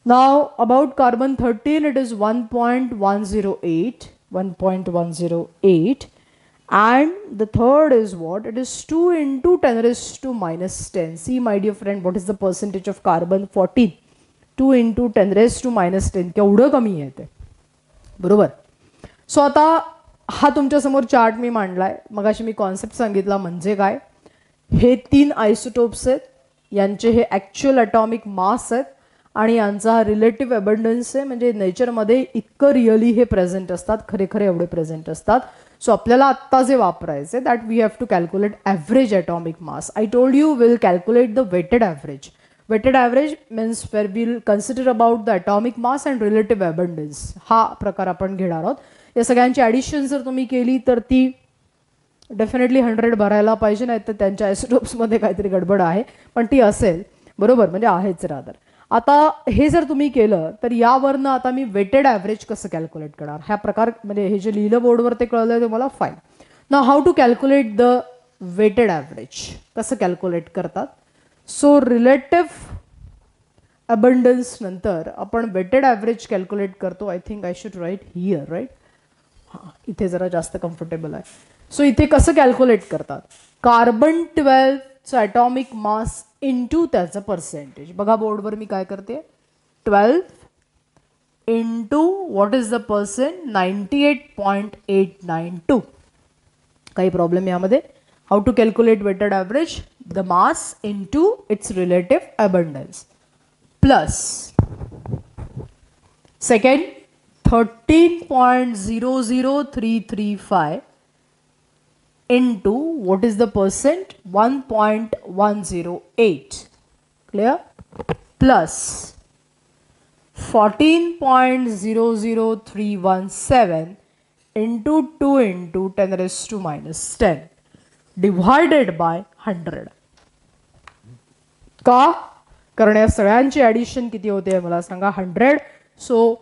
Now about carbon 13 it is 1.108. 1.108, and the third is what, it is 2 into 10⁻⁻10. See my dear friend, what is the percentage of carbon 14? 2 into 10⁻⁻10 केवढं कमी आहे ते, बरोबर. सो आता हा तुमच्यासमोर चार्ट मी मांडलाय. मगाशी मी कॉन्सेप्ट सांगितला म्हणजे काय. हे 3 आयसोटोप्स आहेत, यांचे हे ॲक्च्युअल ॲटॉमिक मास आहेत आणि यांचा हा रिलेटिव्ह अबंडन्स आहे. म्हणजे नेचरमध्ये इतकं रिअली हे प्रेझेंट असतात, खरे खरे एवढे प्रेझेंट असतात. सो आपल्याला आत्ता जे वापरायचे that we have to calculate average atomic mass. I told you will calculate the weighted average. Weighted average means where will consider about the atomic mass and relative abundance. हा प्रकार आपण घेणार आहोत. या सगळ्यांची ॲडिशन जर तुम्ही केली तर ती डेफिनेटली 100 भरायला पाहिजे, नाही तर त्यांच्या आयसोटोप्समध्ये काहीतरी गडबड आहे, पण ती असेल, बरोबर. म्हणजे आहेच रादर. आता हे जर तुम्ही केलं तर यावरनं आता मी वेटेड ॲव्हरेज कसं कॅल्क्युलेट करणार, ह्या प्रकार म्हणजे हे जे लिहिलं बोर्डवर ते कळलंय तुम्हाला, fine. Now how to calculate the weighted average, कसं कॅल्क्युलेट करतात. सो रिलेटिव्ह अबंडन्स नंतर आपण वेटेड ॲव्हरेज कॅल्क्युलेट करतो. I think I should write here, right. हां, इथे जरा जास्त कम्फर्टेबल आहे. सो इथे कसं कॅल्क्युलेट करतात. कार्बन 12चं ॲटॉमिक मास इंटू त्याचं पर्सेंटेज. बघा बोर्डवर मी काय करते, 12 into what is the percent, 98.892. काही प्रॉब्लेम यामध्ये. How to calculate weighted average, the mass into its relative abundance plus second 13.00335 into what is the percent, 1.108, clear, plus 14.00317 into 2 into 10⁻⁻10 divided by 100. का, कारण या सगळ्यांची ॲडिशन किती होते मला सांगा, 100. सो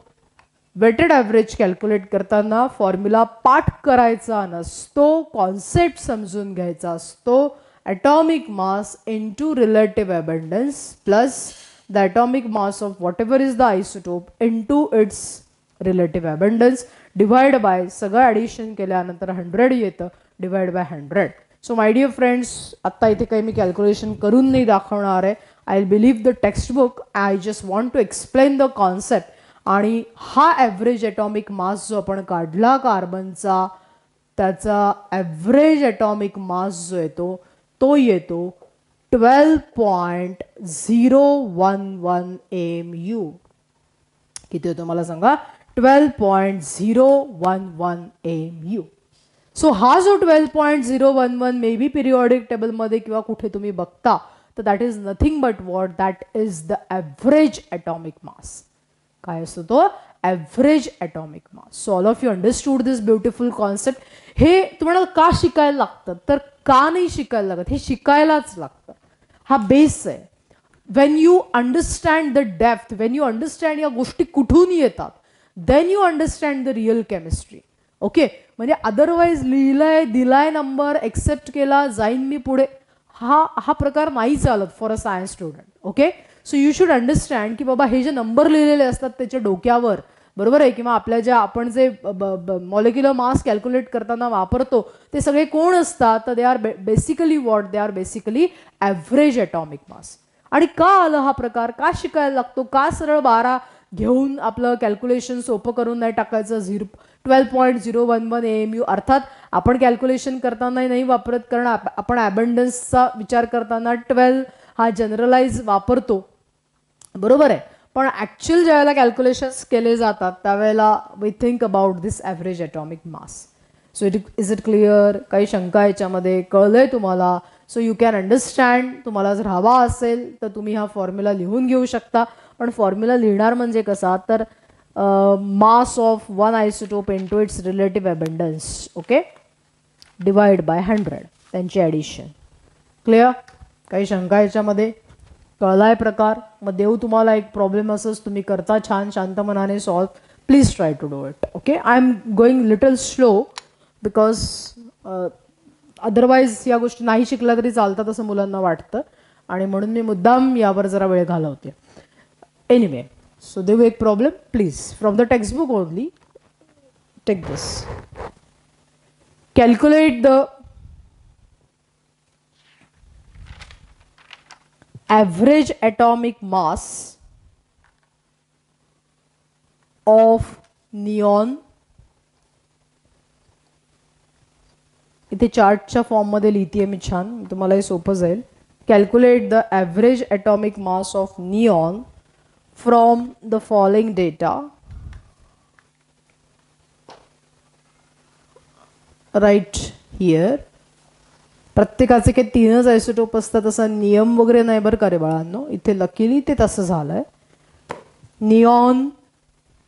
वेटेड ॲव्हरेज कॅल्क्युलेट करताना फॉर्म्युला पाठ करायचा नसतो, कॉन्सेप्ट समजून घ्यायचा असतो. Atomic mass into relative abundance plus the atomic mass of whatever is the isotope into its relative abundance divide by, सगळं ॲडिशन केल्यानंतर 100 येतं, divide by 100. So my dear friends, आत्ता इथे काही मी कॅल्क्युलेशन करून नाही दाखवणार आहे. I believe the text book. I just want to explain the concept. आणि हा ॲव्हरेज ॲटॉमिक मास जो आपण काढला कार्बनचा, त्याचा ॲव्हरेज ॲटॉमिक मास जो येतो तो येतो 12.011 AMU. किती होतो मला सांगा, 12.011 AMU. सो हा जो 12.011 मे बी पिरियॉडिक टेबलमध्ये किंवा कुठे तुम्ही बघता तर that is nothing but what, that is the average atomic मास. काय असतो तो, average atomic mass. So all of you understood this beautiful concept. हे तुम्हाला का शिकायला लागतं, तर का नाही शिकायला लागत, हे शिकायलाच लागतं. हा बेस आहे. When you understand the depth, when you understand या गोष्टी कुठून येतात, then you understand the real chemistry. Okay, म्हणजे अदरवाईज लिहिलंय, दिलाय नंबर, एक्सेप्ट केला, जाईन मी पुढे, हा प्रकार नाही चालत for a science student. Okay, so you should understand की बाबा हे जे नंबर लिहिलेले असतात त्याच्या डोक्यावर, बरोबर आहे, किंवा आपल्या ज्या आपण जे मॉलिक्युलर मास कॅल्क्युलेट करताना वापरतो ते सगळे कोण असतात, तर they are basically what, they are basically average atomic मास. आणि का आलं हा प्रकार, का शिकायला लागतो, का सरळ 12 घेऊन आपलं कॅल्क्युलेशन सोपं करून नाही टाकायचं 12.011 AMU. अर्थात आपण कॅल्क्युलेशन करताना नाही वापरत, कारण आपण ॲबंडन्सचा विचार करताना 12 हा जनरलाइज वापरतो, बरोबर आहे. पण ॲक्च्युअल ज्यावेळेला कॅल्क्युलेशन्स केले जातात त्यावेळेला we think about this average atomic mass. So is it clear, काही शंका याच्यामध्ये, कळलंय तुम्हाला. So you can understand. तुम्हाला जर हवा असेल तर तुम्ही हा फॉर्म्युला लिहून घेऊ शकता. पण फॉर्म्युला लिहिणार म्हणजे कसा, तर mass of one isotope into its relative abundance, okay, divide by 100, त्यांची ॲडिशन. क्लिअर, काही शंका याच्यामध्ये, कळलाय प्रकार. मग देऊ तुम्हाला एक प्रॉब्लेम असंच तुम्ही करता छान शांत मनाने solve. Please try to do it. Okay, I am going little slow because otherwise या गोष्टी नाही शिकल्या तरी चालतात असं मुलांना वाटतं आणि म्हणून मी मुद्दाम यावर जरा वेळ घालवते. एनिवे, सो देऊ एक problem, please from the text book only take this. Calculate the average atomic mass of neon, इथे चार्टच्या फॉर्ममध्ये लिहिते मी छान, तुम्हाला हे सोपं जाईल. Calculate the average atomic mass of neon from the following data. Write here. प्रत्येकाचे काही 3च आयसोटोप असतात असा नियम वगैरे नाही बरं का रे बाळांनो. इथे लकीली ते तसं झालंय. Neon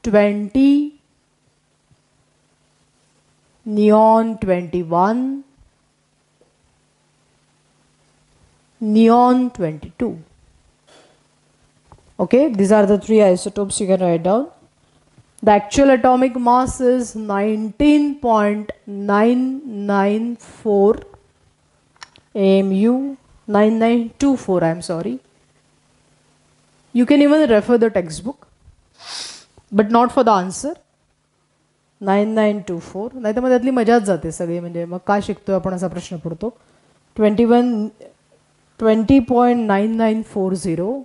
20, neon 21, neon 22. Okay, these are the 3 isotopes you can write down. The actual atomic mass is 19.994 AMU, 9924, I am sorry. You can even refer the textbook, but not for the answer. 9924. नाही तर मग त्यातली मजाच जाते सगळी, म्हणजे मग काय शिकतोय आपण असा प्रश्न पडतो. 20.9940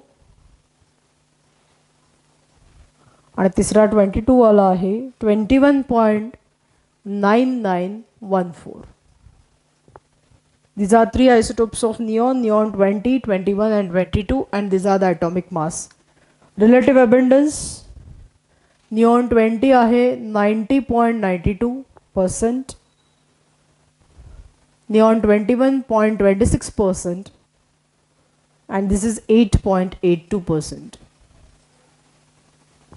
आणि तिसरा 22 वाला आहे 21.9914. These are 3 isotopes of neon, neon 20, 21 and 22, and these are the atomic mass. Relative abundance, neon 20 आहे 90.92%, neon 21.26%, and this is 8.82%.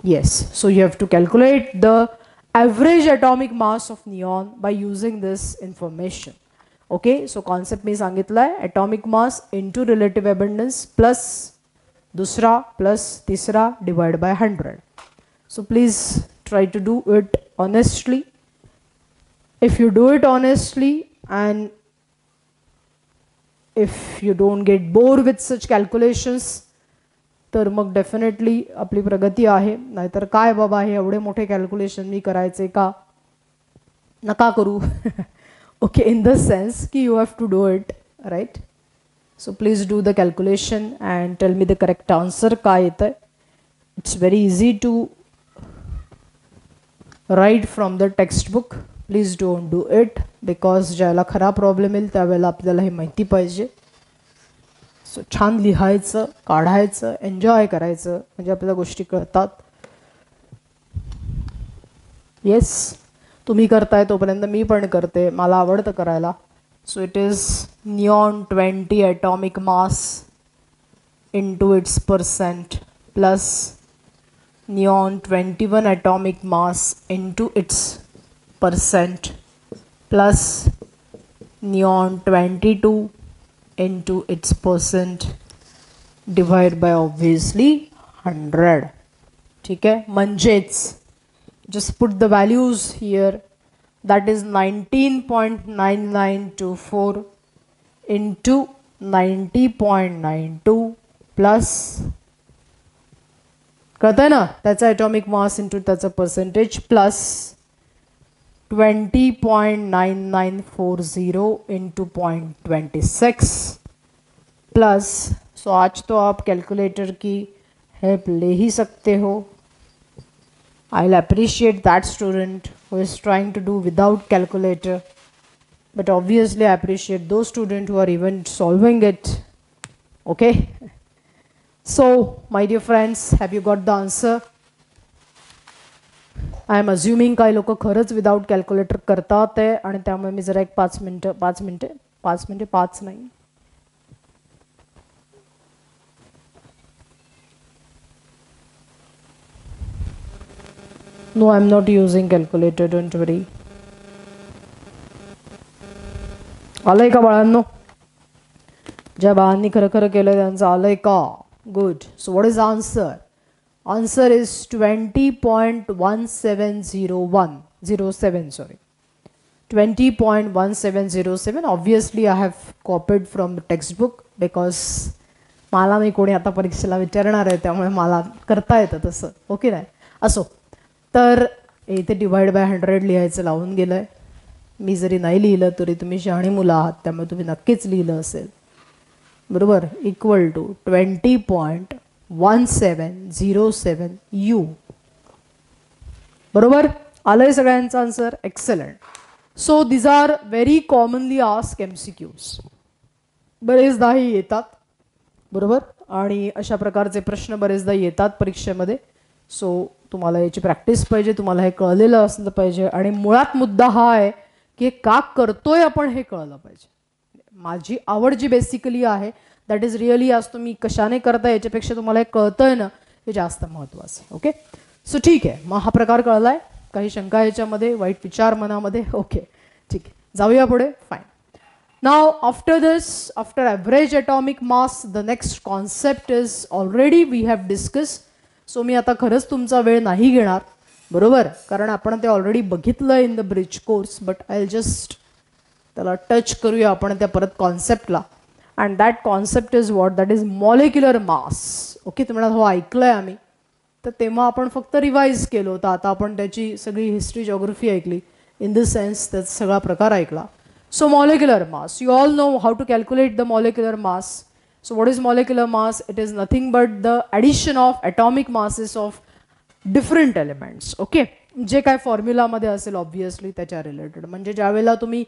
Yes, so you have to calculate the average atomic mass of neon by using this information. Okay, so concept me सांगितलाय, atomic mass into relative abundance plus दूसरा plus तीसरा divided by 100. So please try to do it honestly. If you do it honestly and if you don't get bored with such calculations, तर मग डेफिनेटली आपली प्रगती आहे. नाहीतर काय बाबा हे एवढे मोठे कॅल्क्युलेशन मी करायचे का, नका करू. ओके, इन द सेन्स की you have to do it, right. So please do the calculation and tell me the correct answer काय येतं आहे. It's very easy to write from the textbook. Please don't do it, because ज्याला खरा प्रॉब्लेम येईल त्यावेळेला आपल्याला हे माहिती पाहिजे. सो छान लिहायचं, काढायचं, एन्जॉय करायचं, म्हणजे आपल्याला गोष्टी कळतात. येस, तुम्ही करताय तोपर्यंत मी पण करते, मला आवडतं करायला. So it is neon 20 atomic mass into it's percent plus neon 21 atomic mass into it's percent plus neon 22 into its percent divided by obviously 100. ठीक है, म्हणजेच just put the values here. That is 19.9924 into 90.92 plus, कळतंय ना, त्याचा atomic mass into त्याचा percentage plus 20.9940 into 0.26 plus. So आज तो आप कैलकुलेटर की हेल्प ले ही सकते हो. I will appreciate that student who is trying to do without calculator, but obviously I appreciate those student who are even solving it. Okay, so my dear friends, have you got the answer? I am assuming काही लोक खरंच विदाउट कॅल्क्युलेटर करतात आहे, आणि त्यामुळे मी जरा एक 5 मिनटं नाही, no I am not using calculator, don't worry. आलंय का बाळांनो? ज्या बाळांनी खरं खरं केलं त्यांचं आलंय का? Good. So what is answer? Answer is 20.1707, sorry, 20.1707. Obviously I have copied from the textbook because मला मी कोणी आता परीक्षेला विचारणार आहे, त्यामुळे मला करता येतं तसं. ओके नाही, असो. तर इथे डिवाइड बाय 100 लिहायचं लावून गेलं आहे. मी जरी नाही लिहिलं तरी तुम्ही शहाणी मुलं आहात, त्यामुळे तुम्ही नक्कीच लिहिलं असेल, बरोबर. Equal to 20.1707 U. बरोबर, आलंय सगळ्यांचा answer, excellent. So these are very commonly ask MCQs. बरेचदा हे येतात, बरोबर, आणि अशा प्रकारचे प्रश्न बरेचदा येतात परीक्षेमध्ये. सो तुम्हाला याची प्रॅक्टिस पाहिजे, तुम्हाला हे कळलेलं असलं पाहिजे, आणि मुळात मुद्दा हा आहे की हे का करतोय आपण हे कळलं पाहिजे. माझी आवड जी बेसिकली आहे दॅट इज रिअली, आज तुम्ही कशाने करता याच्यापेक्षा तुम्हाला हे कळतंय ना, हे जास्त महत्त्वाचं आहे. ओके, सो ठीक आहे, मग हा प्रकार कळलाय, काही शंका याच्यामध्ये, वाईट विचार मनामध्ये, ओके ठीक आहे, जाऊया पुढे. Fine. Now after this, after average atomic mass, the next concept is already we have discussed. So मी आता खरंच तुमचा वेळ नाही घेणार, बरोबर, कारण आपण ते ऑलरेडी बघितलं in the bridge course, but I just त्याला टच करूया आपण त्या परत कॉन्सेप्टला. And that concept is what, that is molecular mass. Okay, तुम्हाला हो ऐकलंय आम्ही, तर तेव्हा आपण फक्त रिवाइज केलं होतं, आता आपण त्याची सगळी हिस्ट्री जॉग्रफी ऐकली, इन द सेन्स त्याचा सगळा प्रकार ऐकला. So molecular mass, you all know how to calculate the molecular mass. So what is molecular mass? It is nothing but the addition of atomic masses of different elements. Okay, जे काय फॉर्म्युलामध्ये असेल ऑब्व्हियसली त्याच्या रिलेटेड, म्हणजे ज्यावेळेला तुम्ही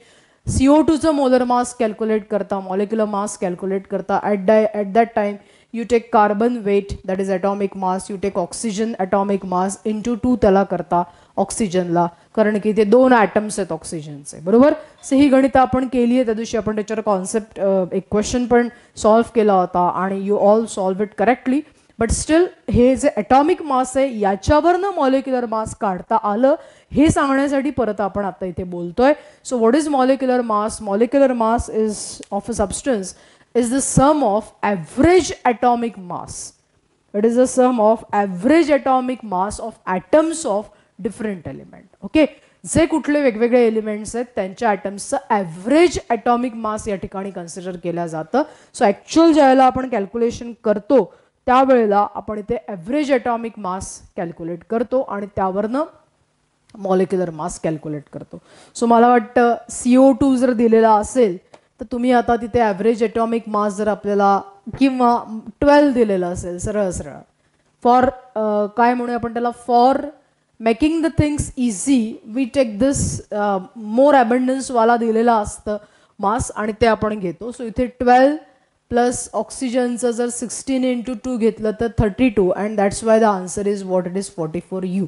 CO2चं मोलर मास कॅल्क्युलेट करता, मॉलिक्युलर मास कॅल्क्युलेट करता, at that time you take carbon weight, that is atomic mass, you take oxygen atomic mass into 2 त्याला करता ऑक्सिजनला, कारण की ते 2 ॲटम्स आहेत ऑक्सिजनचे, बरोबर. सो ही गणितं आपण केली आहे, त्या दिवशी आपण त्याच्यावर कॉन्सेप्ट एक क्वेश्चन पण सॉल्व्ह केला होता, आणि you all solve it correctly. But still हे जे ॲटॉमिक मास आहे याच्यावरनं मॉलिक्युलर मास काढता आलं हे सांगण्यासाठी परत आपण आता इथे बोलतोय. So what is molecular mass? Molecular mass is of a substance is the sum of average atomic mass. It is the sum of average atomic mass of atoms of different element. Okay, जे कुठले वेगवेगळे एलिमेंट्स आहेत त्यांच्या ॲटम्सचं ॲव्हरेज ॲटॉमिक मास या ठिकाणी कन्सिडर केलं जातं. सो ॲक्च्युअल ज्यावेळेला आपण कॅल्क्युलेशन करतो त्यावेळेला आपण इथे ॲव्हरेज ॲटॉमिक मास कॅल्क्युलेट करतो आणि त्यावरनं मॉलिक्युलर मास कॅल्क्युलेट करतो. सो मला वाटतं CO2 जर दिलेला असेल तर तुम्ही आता तिथे ॲव्हरेज ॲटॉमिक मास जर आपल्याला किंवा 12 दिलेलं असेल सरळ सरळ, फॉर काय म्हणूया आपण त्याला, for making the things easy we take this more ॲबंडन्सवाला दिलेला असतं मास आणि ते आपण घेतो. सो इथे 12 प्लस ऑक्सिजनचं जर 16 × 2 घेतलं तर 32, and that's why the answer is what it is 44U.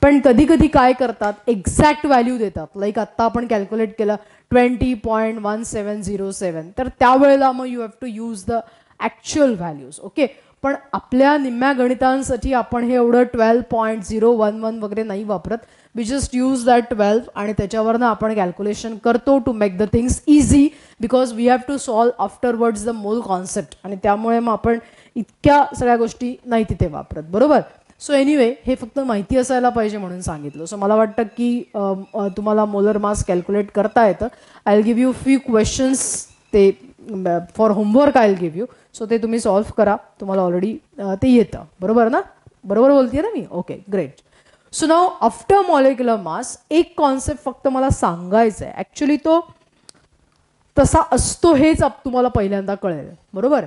पण कधी कधी काय करतात, एक्झॅक्ट व्हॅल्यू देतात, लाईक आत्ता आपण कॅल्क्युलेट केलं 20.1707, तर त्यावेळेला मग you have to use the actual values. Okay, पण आपल्या निम्म्या गणितांसाठी आपण हे एवढं 12.011 वगैरे नाही वापरत, वी जस्ट यूज दॅट 12 आणि त्याच्यावरनं आपण कॅल्क्युलेशन करतो to make the things easy, because we have to solve afterwards the mole concept, आणि त्यामुळे मग आपण इतक्या सगळ्या गोष्टी नाही तिथे वापरत, बरोबर. सो एनिवे हे फक्त माहिती असायला पाहिजे म्हणून सांगितलं. सो मला वाटतं की तुम्हाला मोलर मास कॅल्क्युलेट करता येतं. I will give you few questions, ते for homework I will give you. So ते तुम्ही सॉल्व्ह करा, तुम्हाला ऑलरेडी ते येतं, बरोबर ना, बरोबर बोलते ना मी, ओके ग्रेट. सो नाव आफ्टर मॉलिक्युलर मास एक कॉन्सेप्ट फक्त मला सांगायचं आहे, ॲक्च्युली तो तसा असतो हेच तुम्हाला पहिल्यांदा कळेल, बरोबर.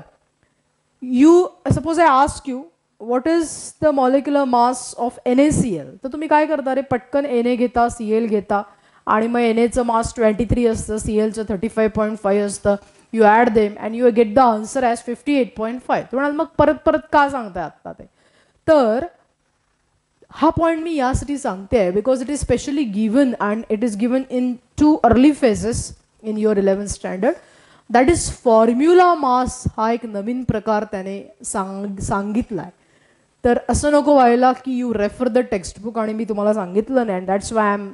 You suppose I ask you what is the molecular mass of NaCl, तर तुम्ही काय करता रे, पटकन Na घेता, Cl घेता, आणि मग Naचं मास 23 असतं, Clचं 35.5 असतं, you add them and you get the answer as 58.5. तुम्हाला मग परत परत का सांगताय आत्ता ते, तर हा पॉईंट मी यासाठी सांगते आहे because it is specially given and it is given in 2 early phases in your 11th standard. That is formula mass. हा एक नवीन प्रकार त्याने सांगितला आहे. तर असं नको व्हायला की यू रेफर द टेक्स्टबुक आणि मी तुम्हाला सांगितलं नाही, and that's why I am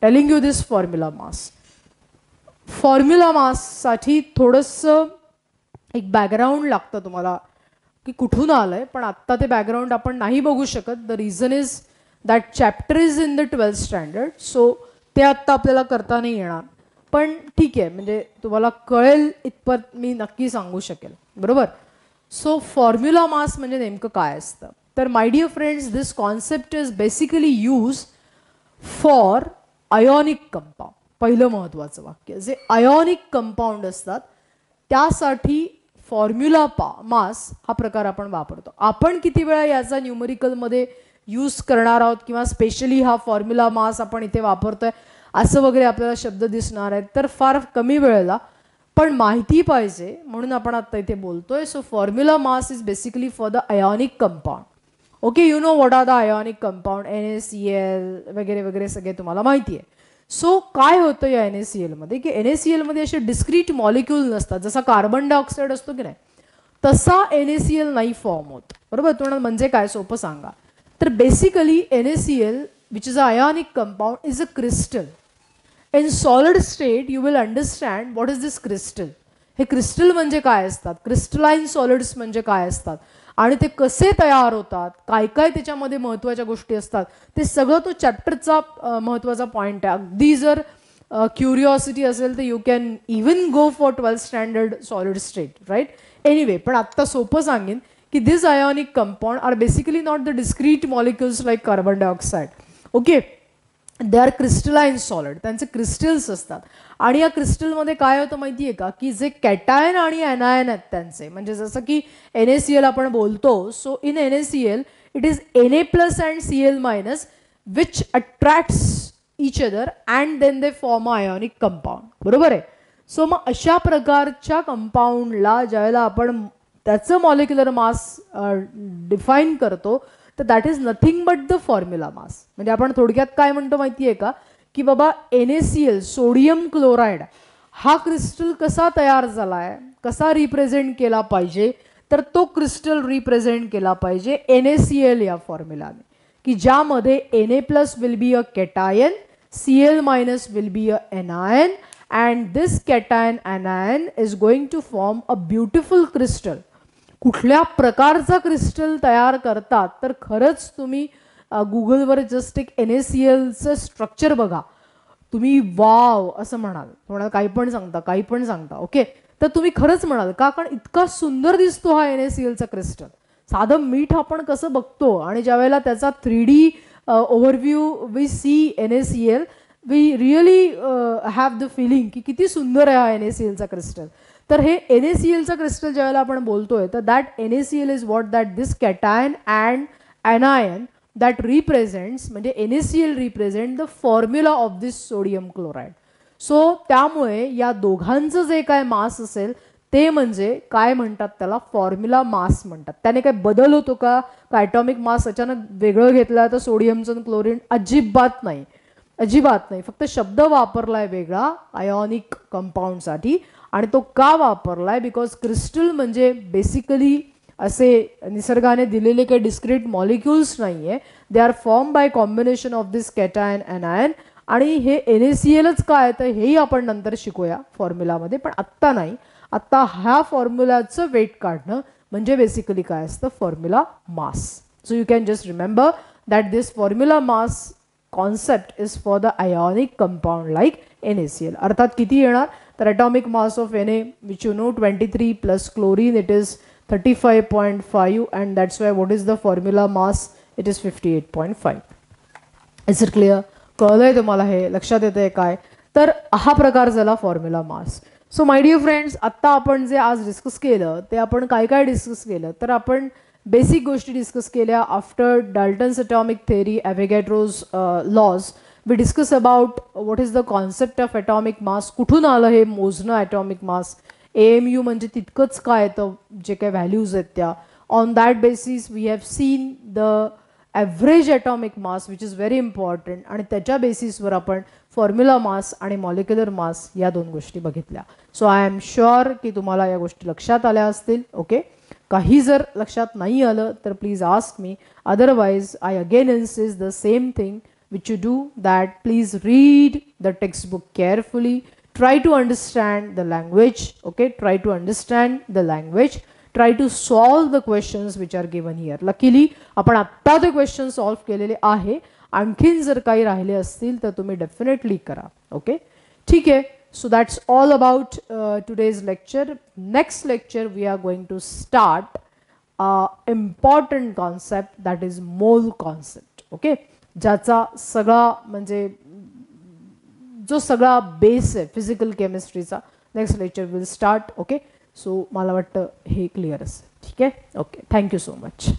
telling you this formula mass. Formula माससाठी थोडंसं एक बॅकग्राऊंड लागतं तुम्हाला की कुठून आलं आहे, पण आत्ता ते बॅकग्राऊंड आपण नाही बघू शकत. The reason is that chapter is in the 12th standard, so ते आत्ता आपल्याला करता नाही येणार. पण ठीक आहे, म्हणजे तुम्हाला कळेल इतपत मी नक्की सांगू शकेल, बरोबर. सो फॉर्म्युला मास म्हणजे नेमकं काय असतं, तर my dear friends, this concept is basically use for ionic compound. पहिलं महत्त्वाचं वाक्य, जे आयोनिक कंपाऊंड असतात त्यासाठी फॉर्म्युला मास हा प्रकार आपण वापरतो. आपण किती वेळा याचा न्यूमरिकलमध्ये यूज करणार आहोत किंवा स्पेशली हा फॉर्म्युला मास आपण इथे वापरतोय असं वगैरे आपल्याला शब्द दिसणार आहेत तर फार कमी वेळेला, पण माहिती पाहिजे म्हणून आपण आता इथे बोलतोय. So formula mass is basically for the ionic compound. Okay, you know what are the ionic compound, NaCl वगैरे वगैरे सगळे तुम्हाला माहिती आहे. सो काय होतं या NaCl मध्ये की NaCl मध्ये असे डिस्क्रीट मॉलिक्यूल नसतात. जसा कार्बन डायऑक्साईड असतो की नाही तसा NaCl नाही फॉर्म होत. बरोबर, तुम्हाला म्हणजे काय सोपं सांगा तर basically NaCl which is a ionic compound is a crystal. In solid state you will understand what is this crystal. हे क्रिस्टल म्हणजे काय असतात, क्रिस्टलाइन सॉलिड्स म्हणजे काय असतात आणि ते कसे तयार होतात, काय काय त्याच्यामध्ये महत्त्वाच्या गोष्टी असतात, ते सगळं तो चॅप्टरचा महत्त्वाचा पॉईंट आहे. अगदी जर क्युरिओसिटी असेल तर you can even go for 12th standard solid state, right. Anyway, पण आत्ता सोपं सांगेन की this ionic compound are basically not the discrete molecules like carbon dioxide. Okay, they are crystalline solid, त्यांचे क्रिस्टल्स असतात. आणि या क्रिस्टलमध्ये काय होतं माहिती आहे का की जे कॅटायन आणि एनायन आहेत त्यांचे, म्हणजे जसं की NaCl आपण बोलतो, so in NaCl it is Na plus and Cl minus which attracts each other and then they form a ionic compound. बरोबर आहे. सो मग अशा प्रकारच्या कंपाऊंडला ज्यावेळेला आपण त्याचं मॉलिक्युलर मास डिफाईन करतो तर that is nothing but the formula mass. म्हणजे आपण थोडक्यात काय म्हणतो माहिती आहे का की बाबा NaCl सोडियम क्लोराईड हा क्रिस्टल कसा तयार झाला आहे, कसा रिप्रेझेंट केला पाहिजे, तर तो क्रिस्टल रिप्रेझेंट केला पाहिजे NaCl या फॉर्म्युलाने, की ज्यामध्ये Na plus will be a cation, Cl minus will be a anion and this cation anion is going to form a beautiful crystal. कुठल्या प्रकारचा क्रिस्टल तयार करतात तर खरंच तुम्ही गुगलवर जस्ट एक NaClचं स्ट्रक्चर बघा, तुम्ही वाव असं म्हणाल. तुम्हाला काही पण सांगता, काही पण सांगता. ओके, तर तुम्ही खरंच म्हणाल का, कारण इतका सुंदर दिसतो हा NaClचा क्रिस्टल. साधं मीठ आपण कसं बघतो आणि ज्या वेळेला त्याचा 3D overview we see NaCl, we really have the feeling की किती सुंदर आहे हा NaClचा क्रिस्टल. तर हे NaClचा क्रिस्टल ज्यावेळेला आपण बोलतोय तर that NaCl is what that this cation and anion that represents, म्हणजे NaCl represent the formula of this sodium chloride. So त्यामुळे या दोघांचं जे काय मास असेल ते म्हणजे काय म्हणतात त्याला फॉर्म्युला मास म्हणतात. त्याने काय बदल होतो का, ॲटॉमिक मास अचानक वेगळं घेतला तर सोडियमचं क्लोरीन, अजिबात नाही, अजिबात नाही. फक्त शब्द वापरलाय वेगळा आयोनिक कंपाऊंडसाठी. आणि तो का वापरलाय बिकॉज क्रिस्टल म्हणजे बेसिकली असे निसर्गाने दिलेले काही डिस्क्रीट मॉलिक्युल्स नाही आहे. They are form by combination of this cation अनायन. आणि हे NaClच काय तर हेही आपण नंतर शिकूया फॉर्म्युलामध्ये, पण आत्ता नाही. आत्ता ह्या फॉर्म्युलाचं वेट काढणं म्हणजे बेसिकली काय असतं formula mass. So you can just remember that this formula mass concept is for the ionic compound like NaCl. अर्थात किती येणार तर atomic mass of Na which you know 23 plus chlorine it is 35.5 and that's why what is the formula mass, it is 58.5. Is it clear? कळलंय तुम्हाला, हे लक्षात येतंय काय तर हा प्रकार झाला formula mass. So my dear friends, आत्ता आपण जे आज डिस्कस केलं ते आपण काय काय डिस्कस केलं तर आपण बेसिक गोष्टी डिस्कस केल्या. After Dalton's atomic theory, Avogadro's laws, we discuss about what is the concept of atomic mass, कुठून आलं हे मोजणं ॲटॉमिक मास, AMU म्हणजे तितकंच काय तर जे काही व्हॅल्यूज आहेत त्या. On that basis we have seen the average atomic mass which is very important. आणि त्याच्या बेसिसवर आपण फॉर्म्युला मास आणि मॉलिक्युलर मास या दोन गोष्टी बघितल्या. सो आय एम शुअर की तुम्हाला या गोष्टी लक्षात आल्या असतील. ओके, काही जर लक्षात नाही आलं तर please ask me. Otherwise I again insist the same thing which you do, that please read the textbook carefully, try to understand the language. Okay, try to understand the language, try to solve the questions which are given here. Luckily आपण आत्ता ते क्वेश्चन सॉल्व केलेले आहे. आणखीन जर काही राहिले असतील तर तुम्ही डेफिनेटली करा. ओके, ठीक आहे. So that's all about today's lecture. Next lecture we are going to start important concept, that is mole concept. Okay, ज्याचा सगळा म्हणजे जो सगळा बेस आहे फिजिकल केमिस्ट्रीचा, next lecture will start. Okay, so मला वाटतं हे क्लिअर असेल. ठीक आहे. Okay, thank you so much.